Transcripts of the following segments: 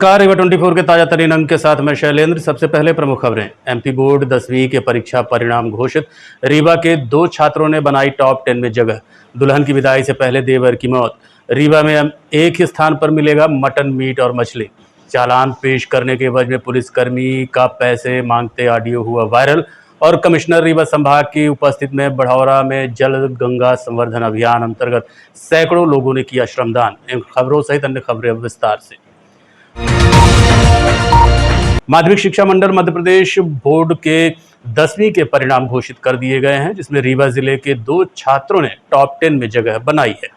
नमस्कार, रीवा 24 के ताजा तरीन अंक के साथ मैं शैलेंद्र। सबसे पहले प्रमुख खबरें। एमपी बोर्ड 10वीं के परीक्षा परिणाम घोषित। रीवा के 2 छात्रों ने बनाई टॉप 10 में जगह। दुल्हन की विदाई से पहले देवर की मौत। रीवा में एक ही स्थान पर मिलेगा मटन, मीट और मछली। चालान पेश करने के एवज में पुलिसकर्मी का पैसे मांगते ऑडियो हुआ वायरल। और कमिश्नर रीवा संभाग की उपस्थिति में बढ़ौरा में जल गंगा संवर्धन अभियान अंतर्गत सैकड़ों लोगों ने किया श्रमदान। इन खबरों सहित अन्य खबरें अब विस्तार से। माध्यमिक शिक्षा मंडल मध्य प्रदेश बोर्ड के 10वीं के परिणाम घोषित कर दिए गए हैं, जिसमें रीवा जिले के 2 छात्रों ने टॉप 10 में जगह बनाई है।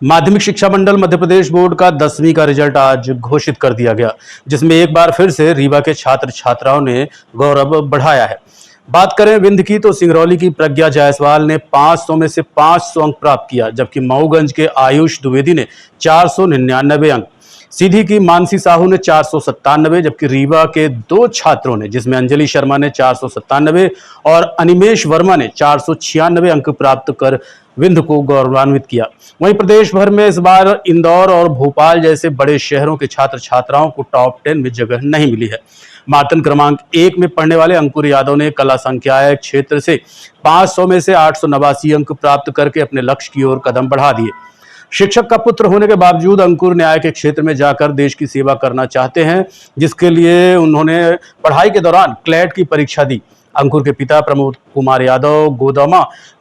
माध्यमिक शिक्षा मंडल मध्य प्रदेश बोर्ड का 10वीं का रिजल्ट आज घोषित कर दिया गया, जिसमें एक बार फिर से रीवा के छात्र छात्राओं ने गौरव बढ़ाया है। बात करें विंध्य की तो सिंगरौली की प्रज्ञा जायसवाल ने 500 में से 500 अंक प्राप्त किया, जबकि मऊगंज के आयुष द्विवेदी ने 499 अंक, सीधी की मानसी साहू ने 497, जबकि रीवा के 2 छात्रों ने, जिसमें अंजलि शर्मा ने 497 और अनिमेश वर्मा ने 496 अंक प्राप्त कर विंध्य को गौरवान्वित किया। वहीं प्रदेश भर में इस बार इंदौर और भोपाल जैसे बड़े शहरों के छात्र छात्राओं को टॉप 10 में जगह नहीं मिली है। मातन क्रमांक 1 में पढ़ने वाले अंकुर यादव ने कला संकाय क्षेत्र से 500 में से 889 अंक प्राप्त करके अपने लक्ष्य की ओर कदम बढ़ा दिए। शिक्षक का पुत्र होने के बावजूद अंकुर न्याय के क्षेत्र में जाकर देश की सेवा करना चाहते हैं, जिसके लिए उन्होंने पढ़ाई के दौरान क्लैट की परीक्षा दी। अंकुर के पिता प्रमोद कुमार यादव गोदामा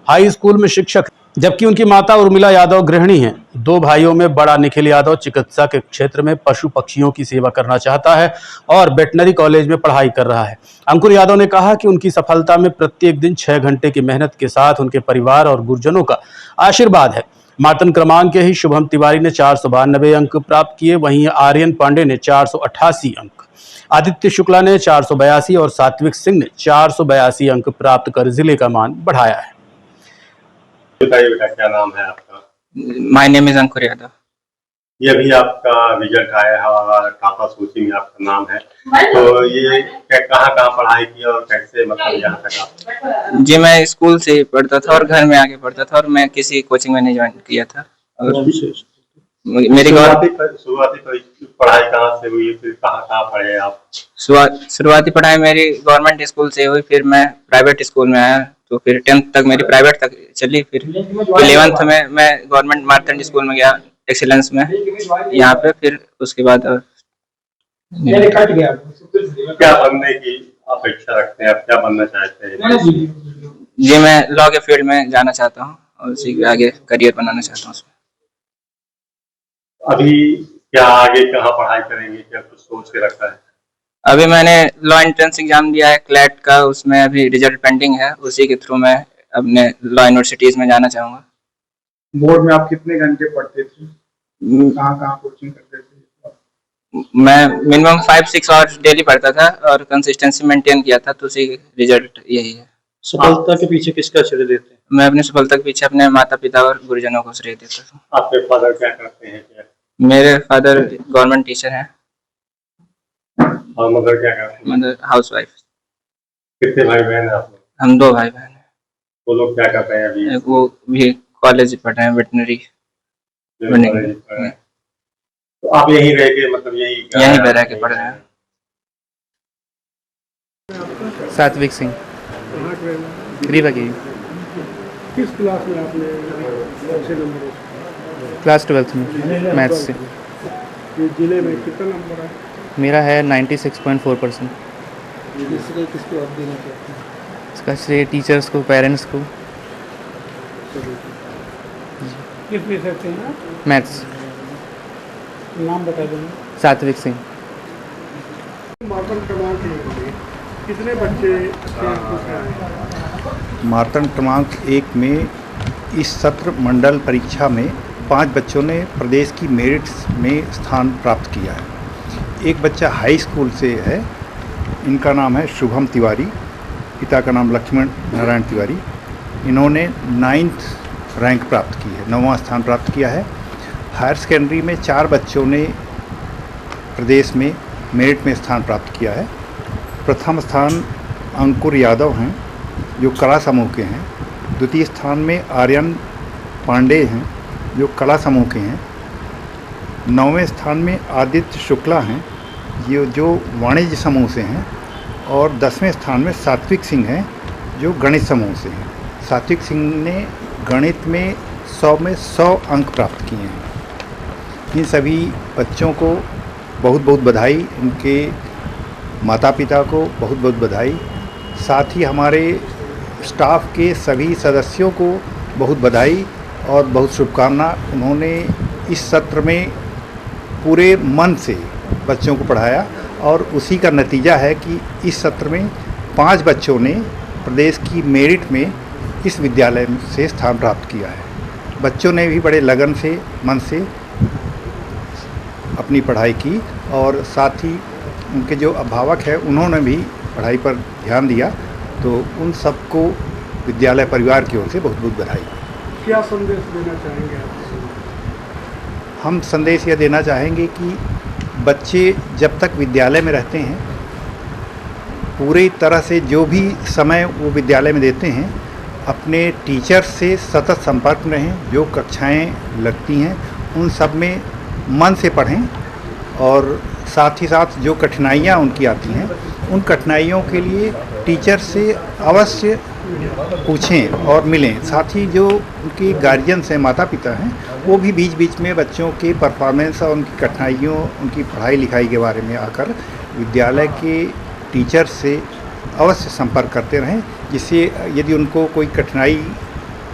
हाई स्कूल में शिक्षक, जबकि उनकी माता उर्मिला यादव गृहिणी हैं। 2 भाइयों में बड़ा निखिल यादव चिकित्सा के क्षेत्र में पशु पक्षियों की सेवा करना चाहता है और वेटनरी कॉलेज में पढ़ाई कर रहा है। अंकुर यादव ने कहा कि उनकी सफलता में प्रत्येक दिन 6 घंटे की मेहनत के साथ उनके परिवार और गुरुजनों का आशीर्वाद है। मातन क्रमांक के ही शुभम तिवारी ने 492 अंक प्राप्त किए, वहीं आर्यन पांडे ने 488 अंक, आदित्य शुक्ला ने 482 और सात्विक सिंह ने 482 अंक प्राप्त कर जिले का मान बढ़ाया है। बताइए बेटा, क्या नाम है आपका? माय नेम इज अंकुर यादव। ये अभी आपका रिजल्ट आया है और टाटा सूची में आपका नाम है, तो ये कहाँ पढ़ाई की और कैसे मतलब यहाँ तक आप? जी, मैं स्कूल से पढ़ता था और घर में आके पढ़ता था और मैं किसी कोचिंग में नहीं ज्वाइन किया था। और मेरी शुरुआती पढ़ाई कहाँ से हुई, फिर कहाँ पढ़े आप? शुरुआती पढ़ाई मेरी गवर्नमेंट स्कूल से हुई, फिर मैं प्राइवेट स्कूल में आया, तो फिर 10th तक मेरी प्राइवेट तक चली। फिर 11th में मैं गवर्नमेंट मार्तंड स्कूल में गया एक्सीलेंस में यहाँ पे। फिर उसके बाद क्या बनने की अपेक्षा रखते हैं आप, क्या बनना चाहते हैं? जी, मैं लॉ के फील्ड में जाना चाहता हूँ और उसी के आगे करियर बनाना चाहता हूँ उसमें। अभी क्या आगे कहाँ पढ़ाई करेंगे, क्या कुछ सोच के रखा है? अभी मैंने लॉ एंट्रेंस एग्जाम दिया है क्लैट का, उसमें अभी रिजल्ट पेंडिंग है, उसी के थ्रू मैं अपने लॉ यूनिवर्सिटीज में जाना चाहूँगा। बोर्ड में आप कितने घंटे पढ़ते थे, कहाँ कोचिंग करते थे? मैं मिनिमम 5-6 आवर्स डेली पढ़ता था और कंसिस्टेंसी मेंटेन किया था, तो उसी रिजल्ट यही है। सफलता के पीछे किसका श्रेय देते हैं? मैं अपनी सफलता के पीछे अपने माता पिता और गुरुजनों को श्रेय देता था। आपके फादर क्या करते हैं? मेरे फादर गवर्नमेंट टीचर हैं और मदर क्या करते हैं? Mother house wife. कितने भाई बहन हैं आप लोग? हम 2 भाई बहन हैं। वो लोग क्या करते हैं अभी? वो भी कॉलेज पढ़ रहे हैं, वेटनरी। तो आप यहीं रह के मतलब यहीं पे रह के पढ़ रहे हैं। सात्विक सिंह, रीवा की। किस क्लास में आपने अच्छे नंबर? क्लास 12th में मैथ्स से। ये जिले में कितना नंबर है? मेरा है 96.4%। किसको आप देना चाहते हैं? इसका श्रेय टीचर्स को, पेरेंट्स को। किस विषय से हैं? मैथ्स। नाम बता देंगे। सात्विक सिंह। मातन क्रमांक कितने बच्चे अच्छे अंकों से आए? मातन क्रमांक 1 में इस सत्र मंडल परीक्षा में 5 बच्चों ने प्रदेश की मेरिट में स्थान प्राप्त किया है। एक बच्चा हाई स्कूल से है, इनका नाम है शुभम तिवारी, पिता का नाम लक्ष्मण नारायण तिवारी। इन्होंने 9th रैंक प्राप्त की है, 9वां स्थान प्राप्त किया है। हायर सेकेंडरी में 4 बच्चों ने प्रदेश में मेरिट में स्थान प्राप्त किया है। प्रथम स्थान अंकुर यादव हैं जो कला समूह के हैं। द्वितीय स्थान में आर्यन पांडे हैं जो कला समूह के हैं। 9वें स्थान में आदित्य शुक्ला हैं, ये जो वाणिज्य समूह से हैं, और 10वें स्थान में सात्विक सिंह हैं जो गणित समूह से हैं। सात्विक सिंह ने गणित में 100 में 100 अंक प्राप्त किए हैं। इन सभी बच्चों को बहुत बहुत बधाई, उनके माता पिता को बहुत बहुत बधाई, साथ ही हमारे स्टाफ के सभी सदस्यों को बहुत बधाई और बहुत शुभकामना। उन्होंने इस सत्र में पूरे मन से बच्चों को पढ़ाया और उसी का नतीजा है कि इस सत्र में 5 बच्चों ने प्रदेश की मेरिट में इस विद्यालय से स्थान प्राप्त किया है। बच्चों ने भी बड़े लगन से, मन से अपनी पढ़ाई की और साथ ही उनके जो अभिभावक हैं उन्होंने भी पढ़ाई पर ध्यान दिया, तो उन सबको विद्यालय परिवार की ओर से बहुत बहुत बधाई। क्या संदेश देना चाहेंगे आप? हम संदेश यह देना चाहेंगे कि बच्चे जब तक विद्यालय में रहते हैं, पूरी तरह से जो भी समय वो विद्यालय में देते हैं, अपने टीचर से सतत संपर्क में रहें। जो कक्षाएं लगती हैं उन सब में मन से पढ़ें और साथ ही साथ जो कठिनाइयाँ उनकी आती हैं, उन कठिनाइयों के लिए टीचर से अवश्य पूछें और मिलें। साथ ही जो उनके गार्जियंस हैं, माता पिता हैं, वो भी बीच बीच में बच्चों के परफॉर्मेंस और उनकी कठिनाइयों, उनकी पढ़ाई लिखाई के बारे में आकर विद्यालय के टीचर से अवश्य संपर्क करते रहें, जिससे यदि उनको कोई कठिनाई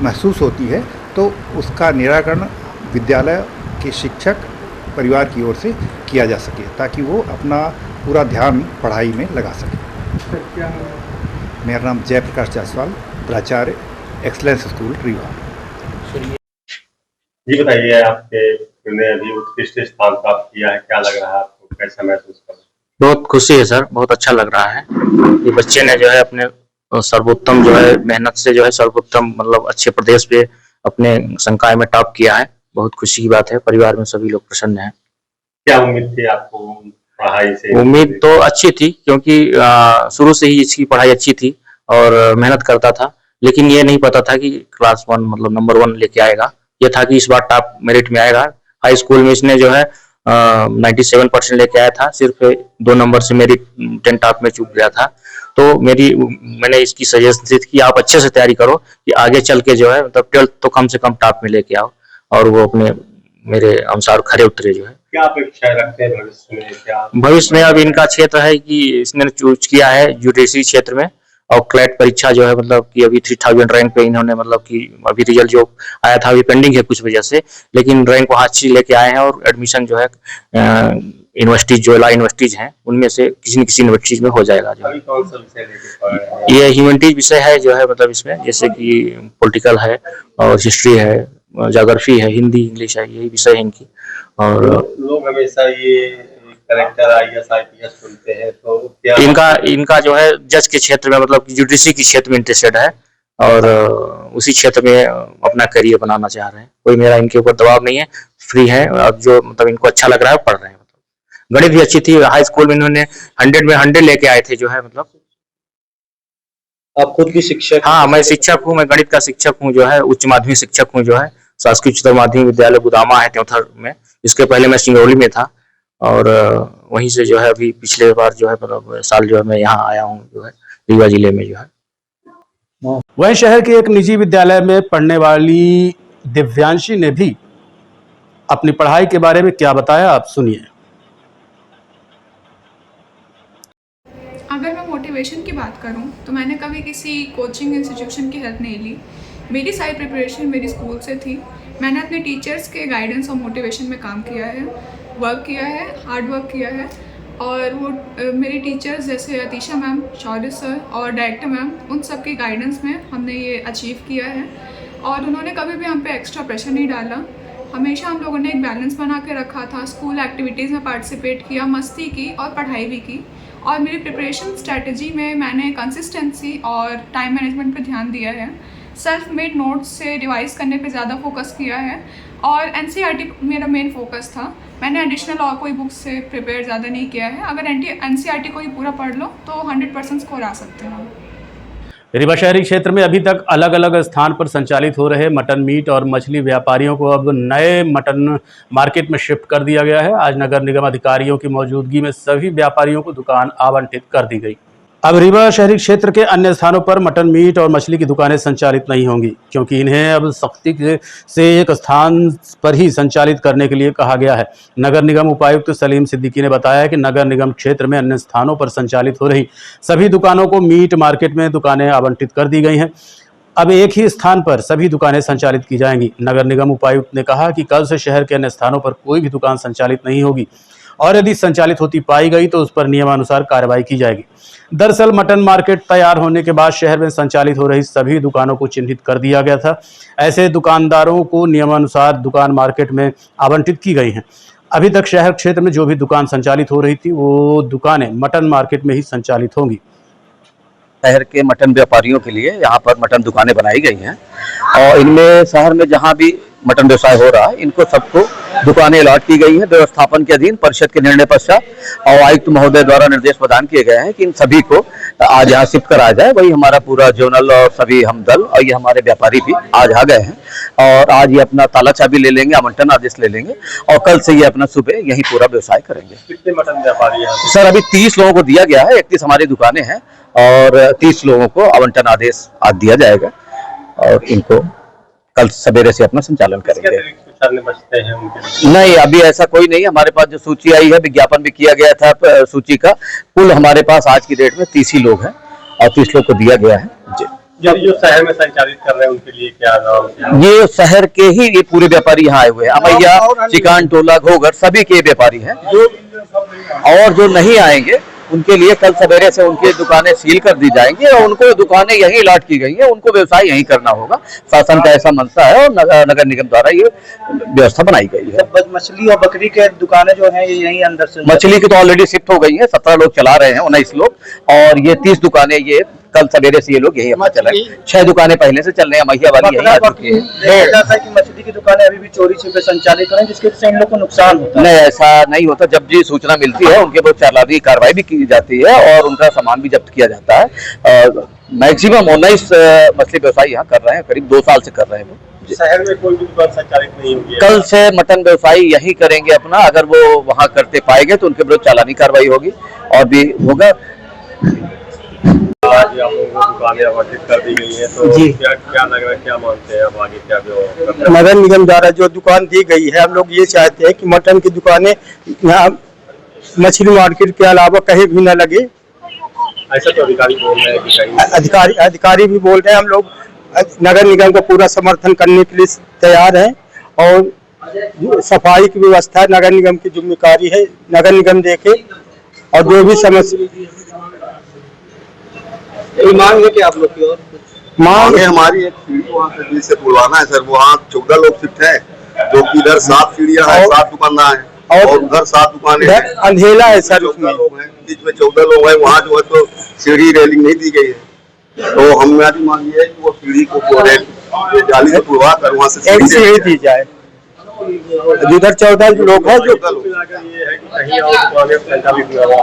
महसूस होती है तो उसका निराकरण विद्यालय के शिक्षक परिवार की ओर से किया जा सके, ताकि वो अपना पूरा ध्यान पढ़ाई में लगा सके। क्या नाम है? मेरा नाम जयप्रकाश जायसवाल, प्राचार्य एक्सलेंस स्कूल रीवा। जी बताइए, आपने अभी उत्कृष्ट स्थान प्राप्त किया है, क्या लग रहा है आपको, कैसा महसूस कर रहे हैं? बहुत खुशी है सर, बहुत अच्छा लग रहा है। ये बच्चे ने जो है अपने सर्वोत्तम जो है मेहनत से जो है सर्वोत्तम मतलब अच्छे प्रदेश पे अपने संकाय में टॉप किया है। बहुत खुशी की बात है, परिवार में सभी लोग प्रसन्न हैं। क्या उम्मीद थी आपको पढ़ाई से? उम्मीद तो अच्छी थी, क्योंकि शुरू से ही इसकी पढ़ाई अच्छी थी और मेहनत करता था, लेकिन ये नहीं पता था कि क्लास 1 मतलब नंबर 1 लेके आएगा। ये था कि इस बार टॉप मेरिट में आएगा। हाई स्कूल में इसने जो है 97% लेके आया था, सिर्फ 2 नंबर से मेरिट 10 टॉप में चूक गया था। तो मैंने इसकी सजेशन दी कि आप अच्छे से तैयारी करो कि आगे चल के जो है मतलब 12th तो कम से कम टॉप में लेके आओ, और वो अपने मेरे अनुसार खरे उतरे जो है। क्या अपेक्षाएं रखते हैं भविष्य में? क्या भविष्य में अब इनका क्षेत्र है कि इसने चूज किया है यूडीसी क्षेत्र में, और क्लैट परीक्षा जो है मतलब कि अभी 3000 रैंक पे इन्होंने मतलब कि अभी रिजल्ट जो आया था अभी पेंडिंग है कुछ वजह से, लेकिन रैंक वहाँ अच्छी लेके आए हैं और एडमिशन जो है यूनिवर्सिटीज जो ला यूनिवर्सिटीज हैं उनमें से किसी न किसी यूनिवर्सिटीज में हो जाएगा। जो अभी कौन सा विषय लेके पढ़ रहे हैं? ये ह्यूमैनिटीज विषय है जो है मतलब इसमें जैसे कि पॉलिटिकल है और हिस्ट्री है, ज्योग्राफी है, हिंदी इंग्लिश है, यही विषय है इनकी। और लोग हमेशा ये कलेक्टर IAS IPS सुनते हैं, तो क्या इनका जो है जज के क्षेत्र में मतलब जुडिशरी के क्षेत्र में इंटरेस्टेड है और उसी क्षेत्र में अपना करियर बनाना चाह रहे हैं। कोई मेरा इनके ऊपर दबाव नहीं है, फ्री है, और जो मतलब इनको अच्छा लग रहा है पढ़ रहे हैं। मतलब गणित भी अच्छी थी, हाई स्कूल में इन्होंने 100 में 100 लेके आए थे जो है मतलब। आप खुद की शिक्षक? हाँ, मैं शिक्षक हूँ, मैं गणित का शिक्षक हूँ जो है, उच्च माध्यमिक शिक्षक हूँ जो है, शासकीय उच्चतर माध्यमिक विद्यालय गुदामा है त्योथर में। इसके पहले मैं सिंगरौली में था और वहीं से जो है अभी पिछले बार जो है मतलब साल जो है मैं यहाँ आया हूँ जो है रीवा जिले में जो है। वहीं शहर के एक निजी विद्यालय में पढ़ने वाली दिव्यांशी ने भी अपनी पढ़ाई के बारे में क्या बताया, आप सुनिए। अगर मैं मोटिवेशन की बात करूं तो मैंने कभी किसी कोचिंग इंस्टीट्यूशन की हेल्प नहीं ली। मेरी सारी प्रिपरेशन मेरी स्कूल से थी। मैंने अपने टीचर्स के गाइडेंस और मोटिवेशन में काम किया है, वर्क किया है, हार्ड वर्क किया है। और वो मेरी टीचर्स जैसे अतीशा मैम, शौर्य सर और डायरेक्टर मैम, उन सब के गाइडेंस में हमने ये अचीव किया है। और उन्होंने कभी भी हम पे एक्स्ट्रा प्रेशर नहीं डाला। हमेशा हम लोगों ने एक बैलेंस बना के रखा था। स्कूल एक्टिविटीज़ में पार्टिसिपेट किया, मस्ती की और पढ़ाई भी की। और मेरी प्रिपरेशन स्ट्रैटेजी में मैंने कंसिस्टेंसी और टाइम मैनेजमेंट पे ध्यान दिया है। सेल्फ मेड नोट्स से रिवाइज़ करने पे ज़्यादा फोकस किया है और NCERT मेरा मेन फोकस था। मैंने एडिशनल और कोई बुक से प्रिपेयर ज़्यादा नहीं किया है। अगर NCERT को ही पूरा पढ़ लो तो 100% स्कोर आ सकते हैं। रीवा शहरी क्षेत्र में अभी तक अलग अलग स्थान पर संचालित हो रहे मटन मीट और मछली व्यापारियों को अब नए मटन मार्केट में शिफ्ट कर दिया गया है। आज नगर निगम अधिकारियों की मौजूदगी में सभी व्यापारियों को दुकान आवंटित कर दी गई। अब रीवा शहरी क्षेत्र के अन्य स्थानों पर मटन मीट और मछली की दुकानें संचालित नहीं होंगी, क्योंकि इन्हें अब सख्ती से एक स्थान पर ही संचालित करने के लिए कहा गया है। नगर निगम उपायुक्त सलीम सिद्दीकी ने बताया कि नगर निगम क्षेत्र में अन्य स्थानों पर संचालित हो रही सभी दुकानों को मीट मार्केट में दुकानें आवंटित कर दी गई हैं। अब एक ही स्थान पर सभी दुकानें संचालित की जाएंगी। नगर निगम उपायुक्त ने कहा कि कल से शहर के अन्य स्थानों पर कोई भी दुकान संचालित नहीं होगी और यदि संचालित होती पाई गई तो उस पर नियमानुसार कार्रवाई की जाएगी। दरअसल मटन मार्केट तैयार होने के बाद शहर में संचालित हो रही सभी दुकानों को चिन्हित कर दिया गया था। ऐसे दुकानदारों को नियमानुसार दुकान मार्केट में आवंटित की गई हैं। अभी तक शहर क्षेत्र में जो भी दुकान संचालित हो रही थी वो दुकानें मटन मार्केट में ही संचालित होंगी। शहर के मटन व्यापारियों के लिए यहाँ पर मटन दुकानें बनाई गई हैं और इनमें शहर में जहाँ भी मटन व्यवसाय हो रहा है इनको सबको दुकानें अलॉट की गई हैं व्यवस्थापन के अधीन परिषद के निर्णय पश्चात और आयुक्त महोदय द्वारा निर्देश प्रदान किए गए हैं कि इन सभी को आज यहाँ शिफ्ट कराया जाए। वही हमारा पूरा जोनल और सभी हम दल और ये हमारे व्यापारी भी आज आ गए हैं और आज ये अपना ताला चाबी ले लेंगे, आवंटन आदेश ले लेंगे और कल से ये अपना सुबह यही पूरा व्यवसाय करेंगे। कितने मटन व्यापारी हैं सर? अभी 30 लोगों को दिया गया है, 31 हमारी दुकानें हैं और 30 लोगों को आवंटन आदेश आज दिया जाएगा और इनको कल सवेरे से अपना संचालन करेंगे। बचते हैं उनके? नहीं, अभी ऐसा कोई नहीं। हमारे पास जो सूची आई है, विज्ञापन भी किया गया था सूची का, कुल हमारे पास आज की डेट में 30 ही लोग हैं और 30 लोग को दिया गया है जी। जो शहर में संचालित कर रहे हैं उनके लिए क्या नाम? ये शहर के ही ये पूरे व्यापारी यहाँ आए हुए हैं। अमैया, चिकान, टोला, घोघर सभी के व्यापारी हैं और जो नहीं आएंगे उनके लिए कल सवेरे से उनकी दुकानें सील कर दी जाएंगी और उनको दुकानें यहीं अलॉट की गई हैं, उनको व्यवसाय यहीं करना होगा। शासन का ऐसा मंशा है और नगर निगम द्वारा ये व्यवस्था बनाई गई है। मछली और बकरी के दुकानें जो हैं ये यहीं अंदर से? मछली की तो ऑलरेडी शिफ्ट हो गई है, 17 लोग चला रहे हैं, 19 लोग और ये 30 दुकानें ये कल सवेरे से ये लोग यही अपना चला। 6 दुकानें पहले से चल रही है, मैया वाली यही आ चुकी है। कि मछली की दुकानें अभी भी चोरी छिपे संचालित करें जिसके से इन लोग को नुकसान होता है? नहीं, ऐसा नहीं होता। जब जी सूचना मिलती है उनके ऊपर चालानी कार्रवाई भी की जाती है और उनका सामान भी जब्त किया जाता है। मैक्सिमम 19 मछली व्यवसायी यहाँ कर रहे हैं, करीब 2 साल से कर रहे हैं वो। शहर में कोई भी दुकान संचालित नहीं होगी? कल से मटन व्यवसायी यही करेंगे अपना, अगर वो वहाँ करते पाए गए तो उनके विरुद्ध चालानी कार्रवाई होगी और भी होगा। आज आप लोगों को दुकानें आवंटित कर दी गई है तो क्या लग रहा है, क्या मानते हैं अब आगे क्या जो नगर निगम द्वारा जो दुकान दी गई है, हम लोग ये चाहते हैं कि मटन की दुकानें यहाँ मछली मार्केट के अलावा कहीं भी न लगे। ऐसा तो अधिकारी बोल रहे हैं कि अधिकारी भी बोल रहे हैं। हम लोग नगर निगम को पूरा समर्थन करने के लिए तैयार हैं और सफाई की व्यवस्था नगर निगम की जिम्मेदारी है, नगर निगम देखे और जो भी समस्या मांग है कि आप लोग की और मांग है हमारी एक सीढ़ी वहाँ से बीच से पुलवाना है सर। वहाँ 14 लोग शिफ्ट है जो कि इधर 7 सीढ़ियाँ हैं, 7 दुकानदार हैं और उधर 7 दुकानें हैं, अंधेला है सर। 14 लोग हैं, बीच में 14 लोग हैं। वहाँ जो है तो सीढ़ी रेलिंग नहीं दी गई है तो हमारी मांग ये है कि वो सीढ़ी को जाली से पुलवा कर वहाँ से एक सीढ़ी दी जाए। जिधर 14 लोग हैं जो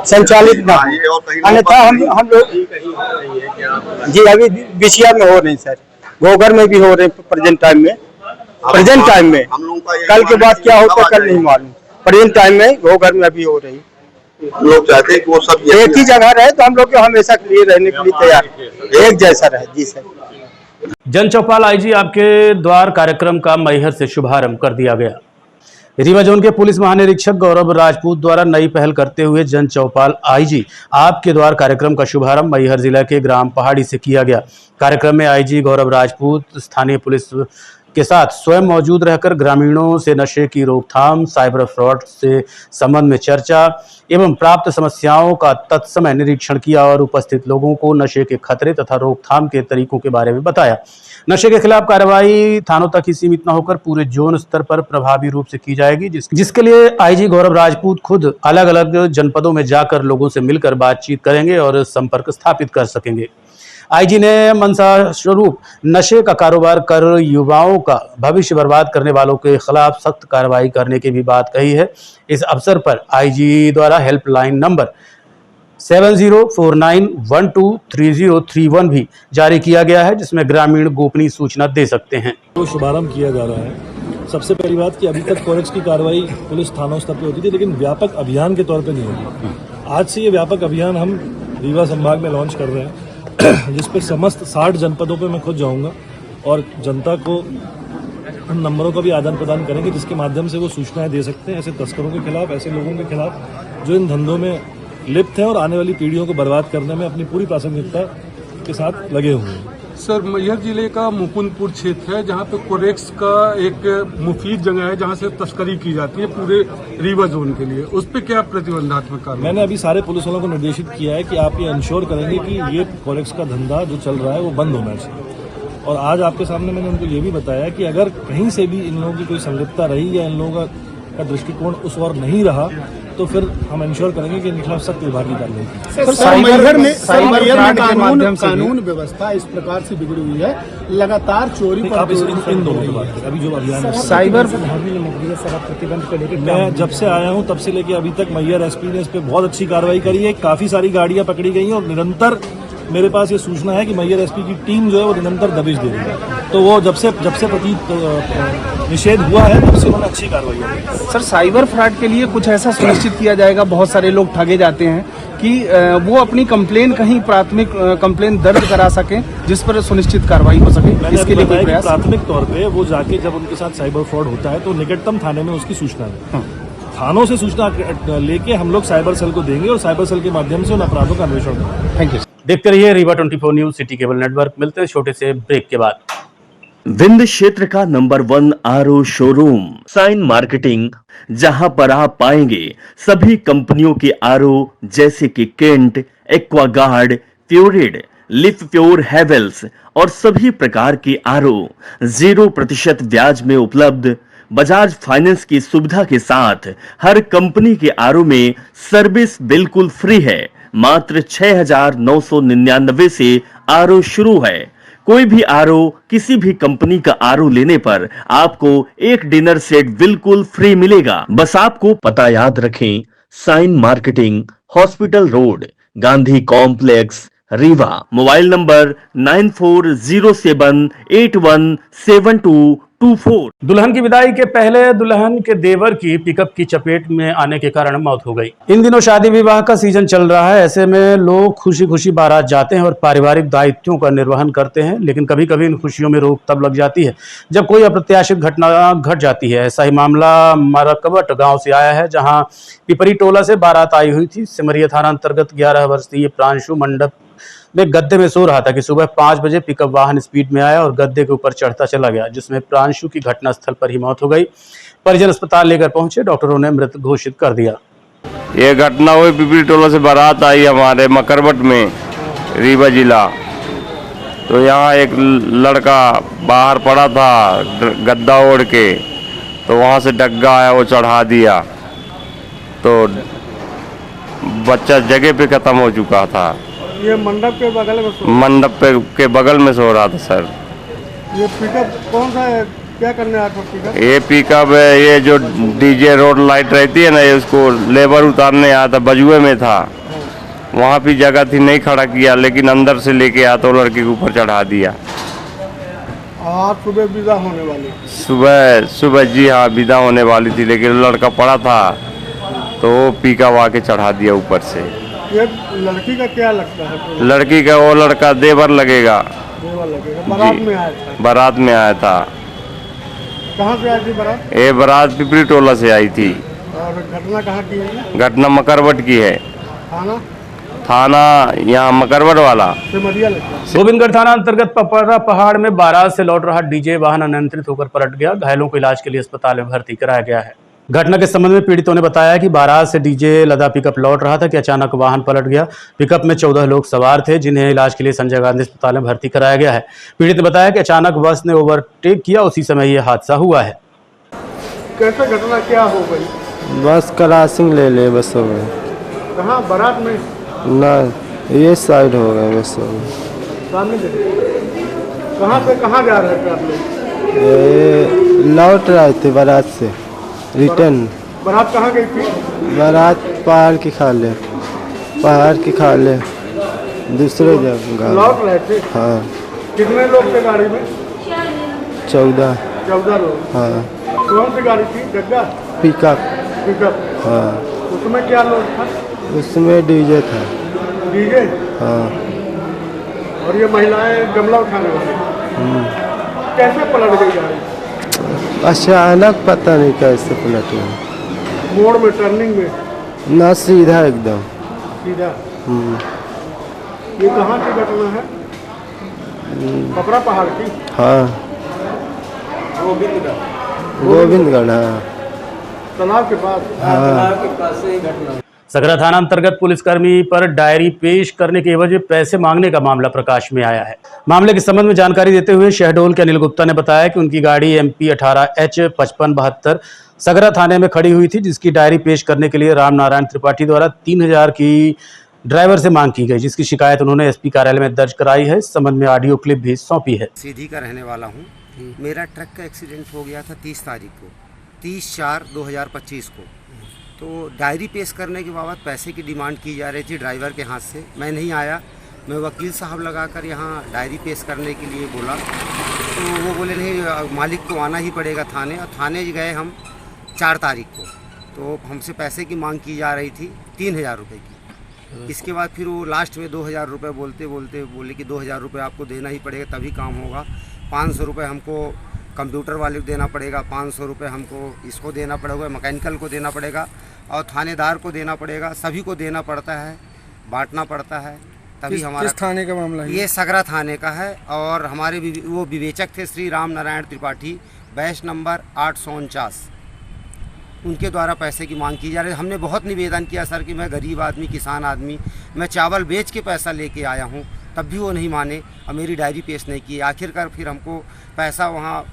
संचालित ना, अन्यथा हम लोग जी अभी बिछिया में हो रहे हैं सर, घोघर में भी हो रहे हैं प्रेजेंट टाइम में। हम लोगों का कल के बाद क्या होता कल नहीं मालूम। प्रेजेंट टाइम में घोघर में अभी हो रही। हम लोग चाहते हैं कि वो सब एक ही जगह रहे तो हम लोग हमेशा के लिए रहने के लिए तैयार, एक जैसा रहे। जी सर। जन चौपाल आईजी आपके द्वार कार्यक्रम का मैहर से शुभारंभ कर दिया गया। रीवा जोन के पुलिस महानिरीक्षक गौरव राजपूत द्वारा नई पहल करते हुए जन चौपाल आईजी आपके द्वार कार्यक्रम का शुभारंभ मैहर जिला के ग्राम पहाड़ी से किया गया। कार्यक्रम में आईजी गौरव राजपूत स्थानीय पुलिस के साथ स्वयं मौजूद रहकर ग्रामीणों से नशे की रोकथाम, साइबर फ्रॉड से संबंध में चर्चा एवं प्राप्त समस्याओं का तत्समय निरीक्षण किया और उपस्थित लोगों को नशे के खतरे तथा रोकथाम के तरीकों के बारे में बताया। नशे के खिलाफ कार्रवाई थानों तक ही सीमित न होकर पूरे जोन स्तर पर प्रभावी रूप से की जाएगी, जिसके लिए आईजी गौरव राजपूत खुद अलग अलग जनपदों में जाकर लोगों से मिलकर बातचीत करेंगे और संपर्क स्थापित कर सकेंगे। आईजी ने मनसा स्वरूप नशे का कारोबार कर युवाओं का भविष्य बर्बाद करने वालों के खिलाफ सख्त कार्रवाई करने की भी बात कही है। इस अवसर पर आईजी द्वारा हेल्पलाइन नंबर 7049123031 भी जारी किया गया है, जिसमें ग्रामीण गोपनीय सूचना दे सकते हैं। तो शुभारंभ किया जा रहा है। सबसे पहली बात कि अभी तक फॉरेक्स की कार्रवाई पुलिस थानों स्तर पर होती थी, लेकिन व्यापक अभियान के तौर पे नहीं होती। आज से ये व्यापक अभियान हम रीवा संभाग में लॉन्च कर रहे हैं, जिस पे समस्त 60 जनपदों पे मैं खुद जाऊंगा और जनता को उन नंबरों का भी आदान प्रदान करेंगे जिसके माध्यम से वो सूचनाएं दे सकते हैं ऐसे तस्करों के खिलाफ, ऐसे लोगों के खिलाफ जो इन धंधों में लिप्त हैं और आने वाली पीढ़ियों को बर्बाद करने में अपनी पूरी प्रासंगिकता के साथ लगे हुए हैं। सर, मैहर जिले का मुकुंदपुर क्षेत्र है जहां पे कोरेक्स का एक मुफीद जगह है जहां से तस्करी की जाती है पूरे रीवा जोन के लिए, उस पे क्या प्रतिबंधात्मक कार्रवाई? मैंने अभी सारे पुलिस वालों को निर्देशित किया है कि आप ये इंश्योर करेंगे कि ये कोरेक्स का धंधा जो चल रहा है वो बंद होना चाहिए। और आज आपके सामने मैंने उनको ये भी बताया कि अगर कहीं से भी इन लोगों की कोई संलिप्तता रही या इन लोगों का दृष्टिकोण उस ओर नहीं रहा तो फिर हम इंश्योर करेंगे कि इनके खिलाफ सख्त विभागीय कार्रवाई की। कानून व्यवस्था इस प्रकार से बिगड़ी हुई है, लगातार चोरी पर आप इन दोनों की बात करें। अभी जो अभियान साइबर प्रतिबंध को लेकर मैं जब से आया हूं तब से लेकर अभी तक मैहर एसपी ने इस पे बहुत अच्छी कार्रवाई करी है। काफी सारी गाड़ियां पकड़ी गई हैं और निरंतर मेरे पास ये सूचना है कि मैहर एसपी की टीम जो है वो निरंतर दबिश दे रही है। तो वो जब से निषेध हुआ है तब से उन्होंने अच्छी कार्रवाई की। सर, साइबर फ्रॉड के लिए कुछ ऐसा सुनिश्चित किया जाएगा? बहुत सारे लोग ठगे जाते हैं कि वो अपनी कंप्लेन कहीं प्राथमिक कंप्लेन दर्ज करा सकें जिस पर सुनिश्चित कार्रवाई हो सके, इसके लिए कोई प्रयास? प्राथमिक तौर पे वो जाके जब उनके साथ साइबर फ्रॉड होता है तो निकटतम थाने में उसकी सूचना दें। थानों से सूचना लेके हम लोग साइबर सेल को देंगे और साइबर सेल के माध्यम से उन अपराधों का अन्वेषण करेंगे। Thank you. देखते रहिए Rewa 24 news, city cable network. मिलते हैं छोटे से ब्रेक के बाद। विंध्य क्षेत्र का number 1 RO showroom sign marketing, जहां पर आप पाएंगे सभी कंपनियों के आरओ जैसे कि केंट, एक्वागार्ड, प्योरिड, लिफ प्योर, हेवेल्स और सभी प्रकार के आरओ 0% ब्याज में उपलब्ध। बजाज फाइनेंस की सुविधा के साथ हर कंपनी के आरओ में सर्विस बिल्कुल फ्री है। मात्र 6,999 से आरओ शुरू है। कोई भी आरओ किसी भी कंपनी का आरओ लेने पर आपको एक डिनर सेट बिल्कुल फ्री मिलेगा। बस आपको पता याद रखें, sign marketing, hospital road, Gandhi complex, Rewa. Mobile number 9407817224। दुल्हन की विदाई के पहले दुल्हन के देवर की पिकअप की चपेट में आने के कारण मौत हो गई। इन दिनों शादी विवाह का सीजन चल रहा है, ऐसे में लोग खुशी खुशी बारात जाते हैं और पारिवारिक दायित्वों का निर्वहन करते हैं, लेकिन कभी कभी इन खुशियों में रोक तब लग जाती है जब कोई अप्रत्याशित घटना घट जाती है। ऐसा ही मामला मरकबट गांव से आया है, जहां पिपरी टोला से बारात आई हुई थी। सिमरिया थाना अंतर्गत 11 वर्षीय प्रांशु मंडप में गद्दे में सो रहा था कि सुबह 5 बजे पिकअप वाहन स्पीड में आया और गद्दे के ऊपर चढ़ता चला गया, जिसमें प्रांशु की घटनास्थल पर ही मौत हो गई। परिजन अस्पताल लेकर पहुंचे, डॉक्टरों ने मृत घोषित कर दिया। ये घटना हुई, पिपरी टोला से बारात आई हमारे मकरबट में, रीवा जिला। तो यहाँ एक लड़का बाहर पड़ा था गद्दा ओढ़ के, तो वहाँ से डग्गा आया, वो चढ़ा दिया, तो बच्चा जगह पे खत्म हो चुका था। ये मंडप के बगल में के बगल में सो रहा था सर। ये पिकअप कौन सा है, क्या करने आया था पिकअप? ये पिकअप है, ये जो डीजे रोड लाइट रहती है ना, ये उसको लेबर उतारने आया था, बजुए में था। वहाँ भी जगह थी, नहीं खड़ा किया, लेकिन अंदर से लेके आया तो लड़के के ऊपर चढ़ा दिया। आज सुबह विदा होने वाली? सुबह जी हाँ, विदा होने वाली थी, लेकिन लड़का पड़ा था तो वो पिकअप आके चढ़ा दिया ऊपर से। ये लड़की का क्या लगता है? लड़की का वो लड़का देवर लगेगा। बारात में आया था? बारात में आया था। कहाँ से आई थी बारात? ये बारात पिपरी टोला से आई थी। और घटना कहाँ की है? घटना मकरबट की है। थाना यहाँ मकरबट वाला सिमरिया लगता है। गोविंदगढ़ थाना अंतर्गत पपरा पहाड़ में बारात से लौट रहा डीजे वाहन अनियंत्रित होकर पलट गया। घायलों को इलाज के लिए अस्पताल में भर्ती कराया गया है। घटना के संबंध में पीड़ितों ने बताया कि बारात से डीजे लदा पिकअप लौट रहा था कि अचानक वाहन पलट गया। पिकअप में 14 लोग सवार थे, जिन्हें इलाज के लिए संजय गांधी अस्पताल में भर्ती कराया गया है। पीड़ित ने बताया कि अचानक बस ने ओवरटेक किया, उसी समय यह हादसा हुआ है। कैसे घटना क्या हो गई? बस क्रॉसिंग ले बस हो गई। कहाँ बारात में? ना, ये साइड हो गया बस हो गई। कहाँ से कहाँ जा रहे थे आप लोग? लौट रहे थे बारात से, रिटर्न। बारात कहाँ गई थी? बारात पहाड़ की खाले। पहाड़ की खाले दूसरे जगह। लौट रहे थे? हाँ। कितने लोग थे गाड़ी में? 14। 14 लोग। हाँ। कौन सी गाड़ी थी? गद्दा? पिकअप। हाँ। उसमें क्या लोड था? उसमें डीजे था। डीजे? हाँ। और ये महिलाएं गमला उठाने वाली? कैसे पलट गई गाड़ी? अचानक पता नहीं कैसे पलट गई। मोड़ में, टर्निंग में? ना, सीधा एकदम। सीधा? ये कहाँ की घटना है? पपरा पहाड़ की? हाँ। गोविंदगढ़। हाँ। तालाब के पास? हाँ। के पास से ही घटना। सगरा थाना अंतर्गत पुलिसकर्मी पर डायरी पेश करने के एवज पैसे मांगने का मामला प्रकाश में आया है। मामले के संबंध में जानकारी देते हुए शहडोल के अनिल गुप्ता ने बताया कि उनकी गाड़ी MP 18H5572 सगरा थाने में खड़ी हुई थी, जिसकी डायरी पेश करने के लिए राम नारायण त्रिपाठी द्वारा 3000 की ड्राइवर से मांग की गई, जिसकी शिकायत उन्होंने SP कार्यालय में दर्ज कराई है। इस संबंध में ऑडियो क्लिप भी सौंपी है। सीधी का रहने वाला हूँ। मेरा ट्रक का एक्सीडेंट हो गया था 30 तारीख को, 30/4/2025 को। तो डायरी पेश करने के बाबत पैसे की डिमांड की जा रही थी ड्राइवर के हाथ से। मैं नहीं आया, मैं वकील साहब लगाकर यहाँ डायरी पेश करने के लिए बोला, तो वो बोले नहीं, मालिक को आना ही पड़ेगा थाने। और थाने गए हम 4 तारीख को, तो हमसे पैसे की मांग की जा रही थी 3000 रुपये की। इसके बाद फिर वो लास्ट में 2000 रुपये बोलते बोलते बोले कि 2000 रुपये आपको देना ही पड़ेगा तभी काम होगा। 500 रुपये हमको कंप्यूटर वाले को देना पड़ेगा, 500 रुपये हमको इसको देना पड़ेगा, मैकेनिकल को देना पड़ेगा और थानेदार को देना पड़ेगा। सभी को देना पड़ता है, बांटना पड़ता है, तभी हमारा। किस थाने का मामला है? ये सगरा थाने का है और हमारे वो विवेचक थे श्री राम नारायण त्रिपाठी, बैच नंबर 849। उनके द्वारा पैसे की मांग की जा रही है। हमने बहुत निवेदन किया सर कि मैं गरीब आदमी, किसान आदमी, मैं चावल बेच के पैसा लेके आया हूँ, तब भी वो नहीं माने और मेरी डायरी पेश नहीं की। आखिरकार फिर हमको पैसा वहाँ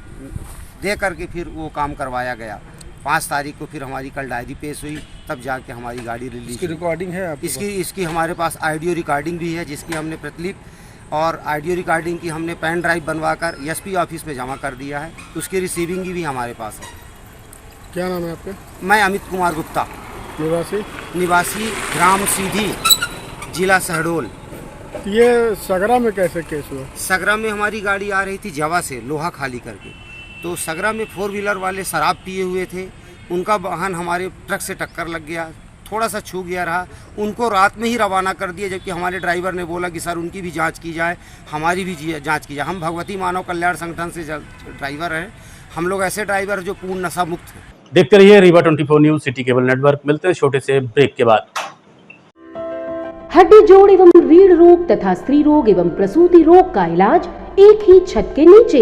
दे करके फिर वो काम करवाया गया। 5 तारीख को फिर हमारी कल डायरी पेश हुई, तब जाके हमारी गाड़ी रिलीज। इसकी रिकॉर्डिंग है आपके पास? इसकी हमारे पास ऑडियो रिकॉर्डिंग भी है, जिसकी हमने प्रतिलिपि और ऑडियो रिकॉर्डिंग की हमने पेन ड्राइव बनवाकर SP ऑफिस में जमा कर दिया है। उसकी रिसीविंग भी हमारे पास है। क्या नाम है आपका? मैं अमित कुमार गुप्ता, निवासी ग्राम सीधी, जिला शहडोल। ये सगरा में कैसे केस हुआ? सगरा में हमारी गाड़ी आ रही थी जवा से लोहा खाली करके, तो सगरा में 4 व्हीलर वाले शराब पिए हुए थे। उनका वाहन हमारे ट्रक से टक्कर लग गया, थोड़ा सा छू गया रहा। उनको रात में ही रवाना कर दिया, जबकि हमारे ड्राइवर ने बोला कि सर उनकी भी जांच की जाए, हमारी भी जांच की जाए। हम भगवती मानव कल्याण संगठन से ड्राइवर हैं। हम लोग ऐसे ड्राइवर जो पूर्ण नशा मुक्त हैं। देखते रहिए Rewa 24 news, city cable network. मिलते हैं छोटे से ब्रेक के बाद। हड्डी जोड़ एवं रीढ़ रोग तथा स्त्री रोग एवं प्रसूति रोग का इलाज एक ही छत के नीचे।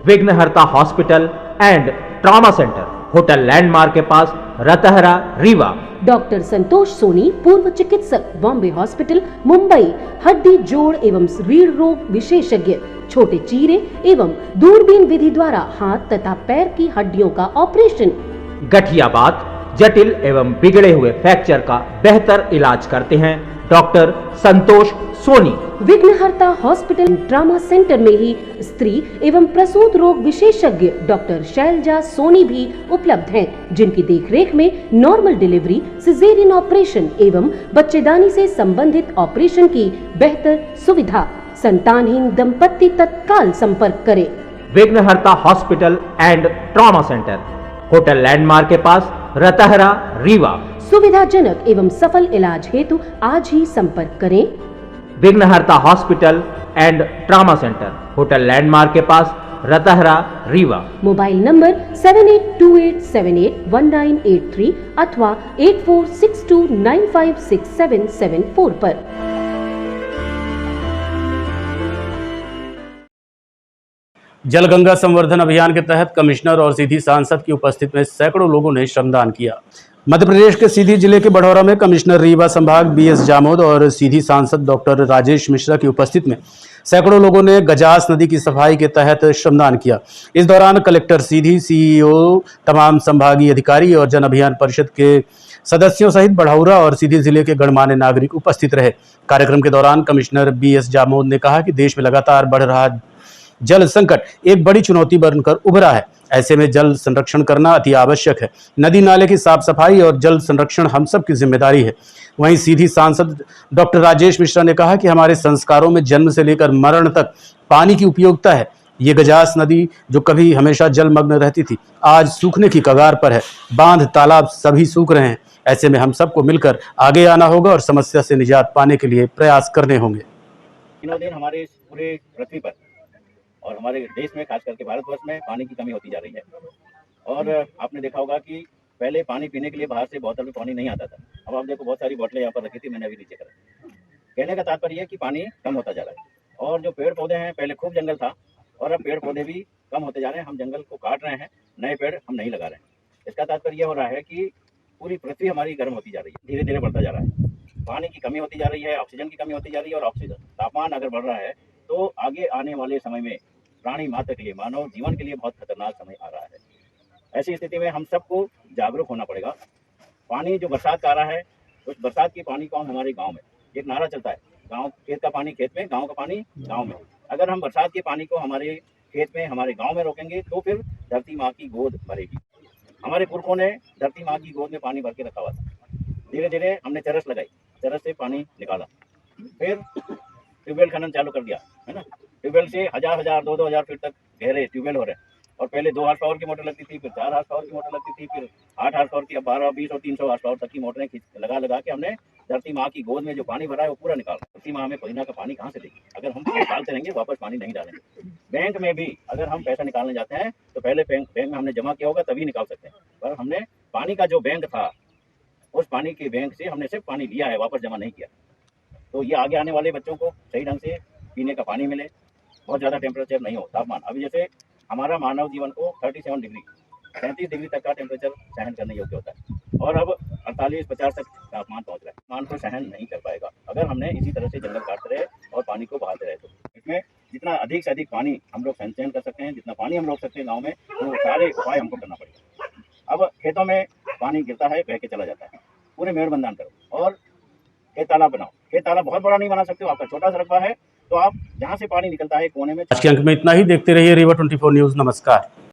विघ्नहर्ता hospital and trauma centre, hotel landmark के पास, रतहरा, रीवा। डॉक्टर संतोष सोनी, पूर्व चिकित्सक, बॉम्बे हॉस्पिटल, मुंबई। हड्डी जोड़ एवं रीढ़ रोग विशेषज्ञ, छोटे चीरे एवं दूरबीन विधि द्वारा हाथ तथा पैर की हड्डियों का ऑपरेशन। गठियाबात, जटिल एवं बिगड़े हुए फ्रैक्चर का बेहतर इलाज करते हैं डॉक्टर संतोष सोनी। विघ्नहर्ता हॉस्पिटल ट्रॉमा सेंटर में ही स्त्री एवं प्रसूत रोग विशेषज्ञ डॉक्टर शैलजा सोनी भी उपलब्ध हैं, जिनकी देखरेख में नॉर्मल डिलीवरी, सिजेरियन ऑपरेशन एवं बच्चेदानी से संबंधित ऑपरेशन की बेहतर सुविधा। संतानहीन दंपत्ति तत्काल संपर्क करें। विघ्नहर्ता hospital and trauma centre, hotel landmark के पास, रतहरा, रीवा। सुविधाजनक एवं सफल इलाज हेतु आज ही संपर्क करें। विघ्नहर्ता hospital and trauma centre, hotel landmark के पास, रतहरा, रीवा। मोबाइल नंबर 7828781983 अथवा 8462956774 पर। जलगंगा संवर्धन अभियान के तहत कमिश्नर और सीधी सांसद की उपस्थिति में सैकड़ों लोगों ने श्रमदान किया। मध्य प्रदेश के सीधी जिले के बढ़ौरा में कमिश्नर रीवा संभाग BS जामोद और सीधी सांसद डॉक्टर राजेश मिश्रा की उपस्थिति में सैकड़ों लोगों ने गजास नदी की सफाई के तहत श्रमदान किया। इस दौरान कलेक्टर सीधी, CEO, तमाम संभागीय अधिकारी और जन अभियान परिषद के सदस्यों सहित बढ़ौरा और सीधी जिले के गणमान्य नागरिक उपस्थित रहे। कार्यक्रम के दौरान कमिश्नर BS जामोद ने कहा कि देश में लगातार बढ़ रहा जल संकट एक बड़ी चुनौती बनकर उभरा है। ऐसे में जल संरक्षण करना अति आवश्यक है। नदी नाले की साफ सफाई और जल संरक्षण हम सब की जिम्मेदारी है। वहीं सीधी सांसद डॉक्टर राजेश मिश्रा ने कहा कि हमारे संस्कारों में जन्म से लेकर मरण तक पानी की उपयोगिता है। ये गजास नदी जो कभी हमेशा जलमग्न रहती थी, आज सूखने की कगार पर है। बांध तालाब सभी सूख रहे हैं। ऐसे में हम सबको मिलकर आगे आना होगा और समस्या से निजात पाने के लिए प्रयास करने होंगे। दिनों दिन हमारे इस पूरे पृथ्वी पर और हमारे देश में, खास करके भारतवर्ष में पानी की कमी होती जा रही है। और आपने देखा होगा कि पहले पानी पीने के लिए बाहर से बोतल में पानी नहीं आता था। अब आप देखो बहुत सारी बोतलें यहाँ पर रखी थी, मैंने अभी नीचे करा। कहने का तात्पर्य है कि पानी कम होता जा रहा है। और जो पेड़ पौधे हैं, पहले खूब जंगल था और अब पेड़ पौधे भी कम होते जा रहे हैं। हम जंगल को काट रहे हैं, नए पेड़ हम नहीं लगा रहे हैं। इसका तात्पर्य यह हो रहा है कि पूरी पृथ्वी हमारी गर्म होती जा रही है, धीरे धीरे बढ़ता जा रहा है। पानी की कमी होती जा रही है, ऑक्सीजन की कमी होती जा रही है। और ऑक्सीजन तापमान अगर बढ़ रहा है तो आगे आने वाले समय में प्राणी मात्र के लिए, मानव जीवन के लिए बहुत खतरनाक समय आ रहा है। ऐसी स्थिति में हम सबको जागरूक होना पड़ेगा। पानी जो बरसात का आ रहा है, उस बरसात के पानी को हम हमारे गांव में, एक नारा चलता है, गांव खेत का पानी खेत में, गांव का पानी गांव में। अगर हम बरसात के पानी को हमारे खेत में, हमारे गांव में रोकेंगे तो फिर धरती माँ की गोद भरेगी। हमारे पुरखों ने धरती माँ की गोद में पानी भर के रखा हुआ था। धीरे धीरे हमने चरस लगाई, चरस से पानी निकाला, फिर ट्यूबवेल खनन चालू कर दिया, है ना। ट्यूबवेल से 1000 2,000 फीट तक गहरे ट्यूबवेल हो रहे हैं। और पहले 2 हार्स पावर की मोटर लगती थी, फिर 4 हार्स पावर की मोटर लगती थी, फिर 8 हार्स पावर की, अब 12, 20 और 300 हार्स पावर तक की मोटरें लगा लगा के हमने धरती माँ की गोद में जो पानी भरा है वो पूरा निकाला। धरती माँ हमें महीना का पानी कहाँ से देगी? अगर हम निकालते रहेंगे, वापस पानी नहीं डालेंगे। बैंक में भी अगर हम पैसा निकालने जाते हैं तो पहले बैंक में हमने जमा किया होगा तभी निकाल सकते हैं। पर हमने पानी का जो बैंक था, उस पानी के बैंक से हमने सिर्फ पानी लिया है, वापस जमा नहीं किया। तो ये आगे आने वाले बच्चों को सही ढंग से पीने का पानी मिले, बहुत ज़्यादा टेम्परेचर नहीं हो, तापमान। अभी जैसे हमारा मानव जीवन को 37 डिग्री 37 डिग्री तक का टेम्परेचर सहन करने योग्य होता है, और अब 48-50 तक तापमान पहुंच रहा है। तापमान को सहन नहीं कर पाएगा अगर हमने इसी तरह से जंगल काटते रहे और पानी को बहाते रहे। तो इसमें जितना अधिक से अधिक पानी हम लोग संचयन कर सकते हैं, जितना पानी हम रोक सकते हैं गाँव में, तो सारे उपाय हमको करना पड़ेगा। अब खेतों में पानी गिरता है, बह के चला जाता है, पूरे मेड़बंधान करो और खेत तालाब बनाओ। खेत तालाब बहुत बड़ा नहीं बना सकते हो, आपका छोटा सा रकबा है तो आप जहाँ से पानी निकलता है कोने में। आज के अंक में इतना ही। देखते रहिए रीवा 24 न्यूज़। नमस्कार।